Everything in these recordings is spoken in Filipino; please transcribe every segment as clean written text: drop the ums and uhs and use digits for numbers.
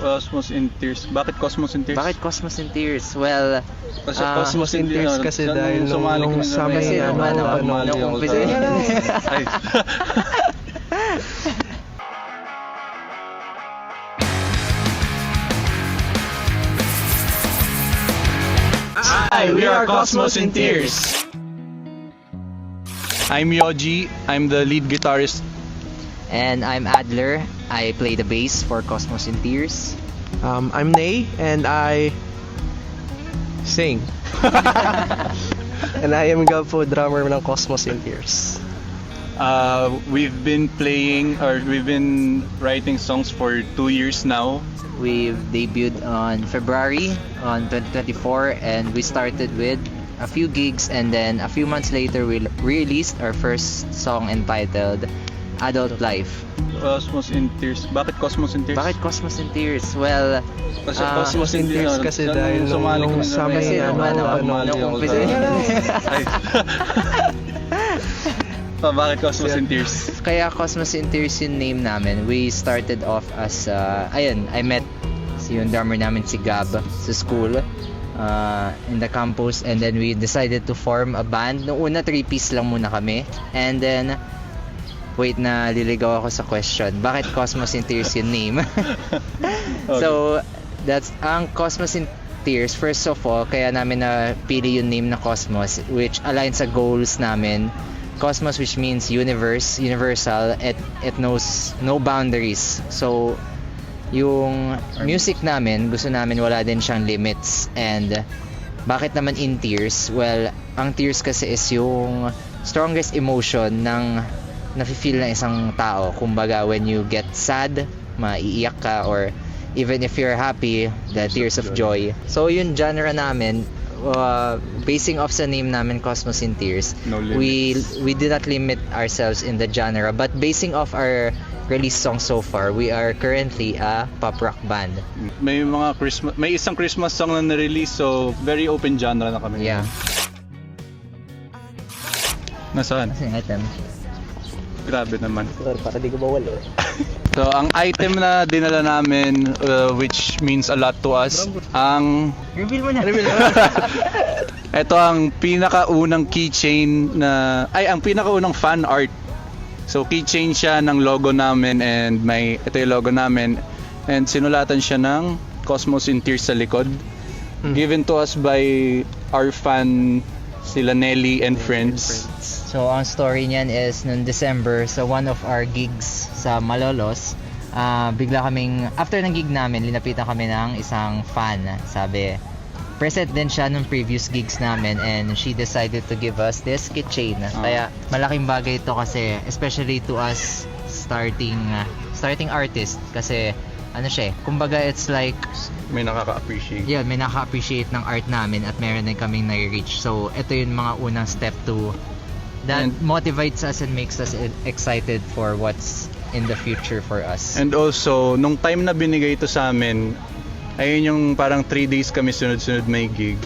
Cosmos in Tears. Bakit Cosmos in Tears? Bakit Cosmos in Tears? Well, Kasi Cosmos in Tears kasi dahil nung sa may nung umpisa Ay. Hi, we are Cosmos in Tears. I'm Yoji. I'm the lead guitarist. and I'm Adler. I play the bass for Cosmos in Tears. I'm Nay, and I sing. And I am Gabo, drummer ng Cosmos in Tears. We've been writing songs for 2 years now. We've debuted on February on 2024, and we started with a few gigs, and then a few months later we released our first song entitled Adult Life. Cosmos in Tears. Bakit Cosmos in Tears? Bakit Cosmos in Tears? Well, Kasi Cosmos in Tears kasi dahil nung sa may nung umpisa Ay. Bakit Cosmos in Tears? Kaya Cosmos in Tears yung name namin. We started off as ayun, I met yung drummer namin si Gab sa school in the campus, and then we decided to form a band. Noong una 3-piece lang muna kami, and then wait, na liligaw ako sa question. Bakit Cosmos in Tears yung name? Okay. So that's ang Cosmos in Tears. First of all, kaya namin na pili yung name na Cosmos, which aligns sa goals namin. Cosmos, which means universe, universal, it knows no boundaries. So yung music namin, gusto namin wala din siyang limits. And bakit naman in tears? Well, ang tears kasi is yung strongest emotion ng nafe-feel ng isang tao. Kumbaga, when you get sad, maiiyak ka, or even if you're happy, the tears of joy. So yung genre namin, basing off sa name namin, Cosmos in Tears, No we limits. did not limit ourselves in the genre, but basing off our release song so far, we are currently a pop rock band. May isang Christmas song na na-release, so very open genre na kami. Yeah. Nasaan? Kasi item. Grabe naman. Para di ko bawal So, ang item na dinala namin, which means a lot to us, ang Reveal mo na. ito ang pinakaunang keychain ang pinakaunang fan art. So, keychain siya ng logo namin, and ito yung logo namin, and sinulatan siya ng Cosmos in Tears sa likod. Given to us by our fan, sila Nelly and friends. So, ang story niyan is noong December, sa one of our gigs sa Malolos, bigla kaming, after ng gig namin, linapitan kami ng isang fan. Sabi, present din siya nung previous gigs namin, and she decided to give us this keychain. Kaya malaking bagay ito kasi, especially to us starting artist, kasi ano siya, kumbaga it's like May nakaka-appreciate. yeah, may naka-appreciate ng art namin at meron din kaming nai-reach. So ito yung mga unang step to that And motivates us and makes us excited for what's in the future for us. And also, nung time na binigay ito sa amin, ayun yung parang 3 days kami sunod-sunod may gig.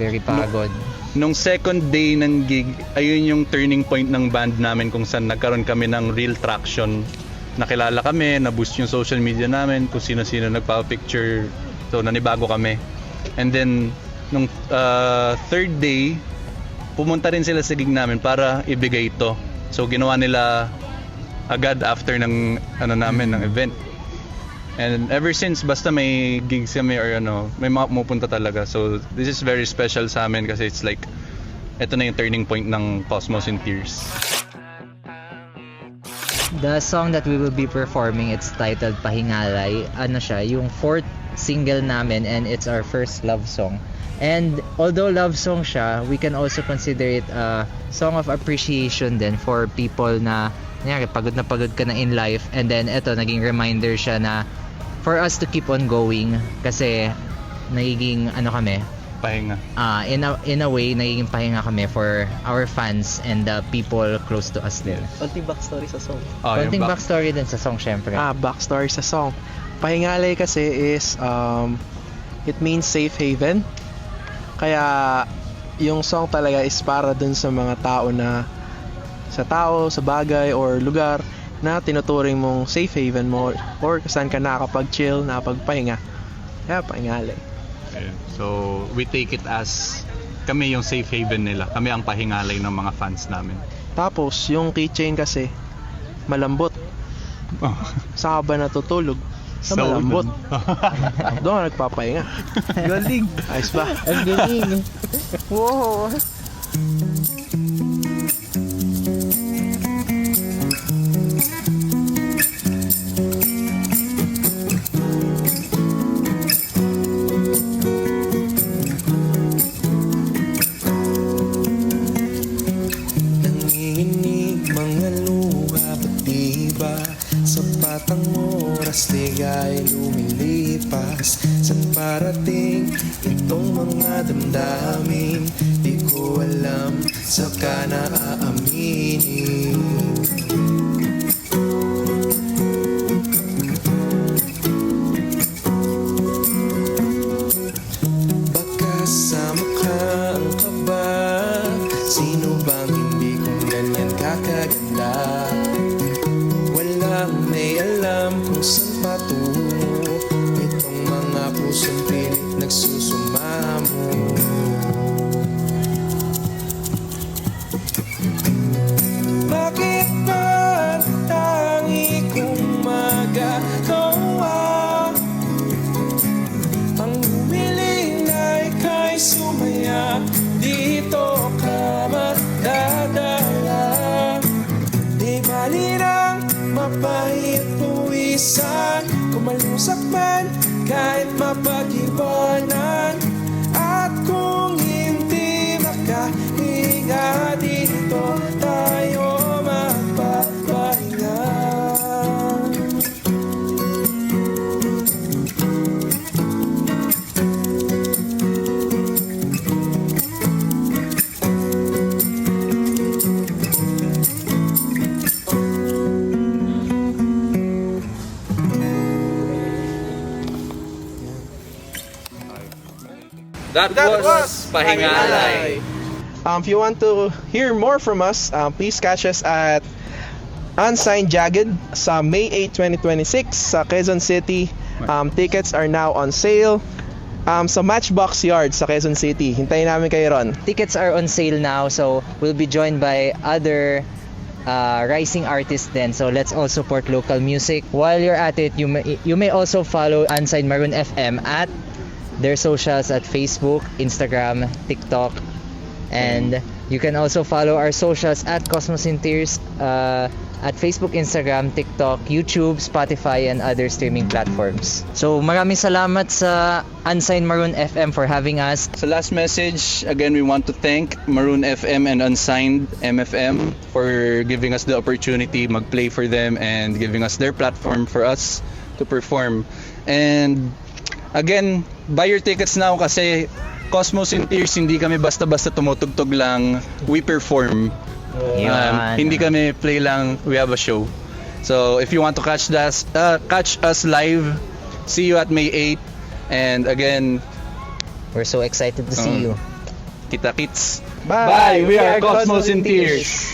Very pagod. Nung second day ng gig, ayun yung turning point ng band namin kung saan nagkaroon kami ng real traction. Nakilala kami, na-boost yung social media namin, kung sino-sino nagpa-picture. So, nanibago kami. And then, nung third day, pumunta rin sila sa gig namin para ibigay ito. So, ginawa nila agad after ng ng event. And ever since, basta may gigs kami or may mga pumupunta talaga. So, this is very special sa amin kasi it's like, ito na yung turning point ng Cosmos in Tears. The song that we will be performing, it's titled Pahingalay. Ano siya, yung fourth single namin, and it's our first love song. And although love song siya, we can also consider it a song of appreciation din for people na pagod ka na in life, and then eto, naging reminder siya na for us to keep on going, kasi nagiging kami, Pahinga. in a way, nagiging pahinga kami for our fans and the people close to us din. Konting backstory sa song. Konting backstory din sa song, syempre. Backstory sa song. Pahingalay kasi is it means safe haven. Kaya yung song talaga is para dun sa mga tao na sa bagay or lugar na tinuturing mong safe haven mo or saan ka nakakapag-chill, nakapagpahinga. Kaya pahingalay. Ayun. So, we take it as kami yung safe haven nila. Kami ang pahingalay ng mga fans namin. Tapos, yung keychain kasi, malambot. Saan ka ba natutulog? Sa malambot. Doon ka nagpapahinga. Galing. Ayos ba? Ang galing. Wow. Nanginginig mga luha, ba't di ba sapat ang oras, ligay lumilipas? Saan parating itong mga damdamin? Di ko alam, saka na aaminin. Baka sa mukha ang kaba, sino bang hindi kung ganyan kakaganda? Walang may alam kung saan patungo itong mga pusong pilit nagsusumamo. Bakit ba tangi kong magagawa? Ang humiling na ika'y sumaya, dito ka magdadala. Di bali nang mapahit puwisan, kumalusak man kahit mapag-iwanan. At kung hindi makahinga, dito tayo magpapahinga. That was Pahingalay. If you want to hear more from us, please catch us at Unsigned Jagged sa May 8, 2026 sa Quezon City. Tickets are now on sale. Sa Matchbox Yard sa Quezon City. Hintayin namin kayo ron. Tickets are on sale now, so we'll be joined by other rising artists then. So let's all support local music. While you're at it, you may also follow Unsigned Maroon FM at their socials at Facebook, Instagram, TikTok, and you can also follow our socials at Cosmos in Tears at Facebook, Instagram, TikTok, YouTube, Spotify, and other streaming platforms. So maraming salamat sa Unsigned Maroon FM for having us. Sa last message, again, we want to thank Maroon FM and Unsigned MFM for giving us the opportunity mag-play for them and giving us their platform for us to perform. And again, buy your tickets now kasi Cosmos in Tears, hindi kami basta-basta tumutugtog lang. We perform. Hindi kami play lang, we have a show. So if you want to catch us live, see you at May 8. And again, We're so excited to see you. kita kits. Bye! We are Cosmos in Tears.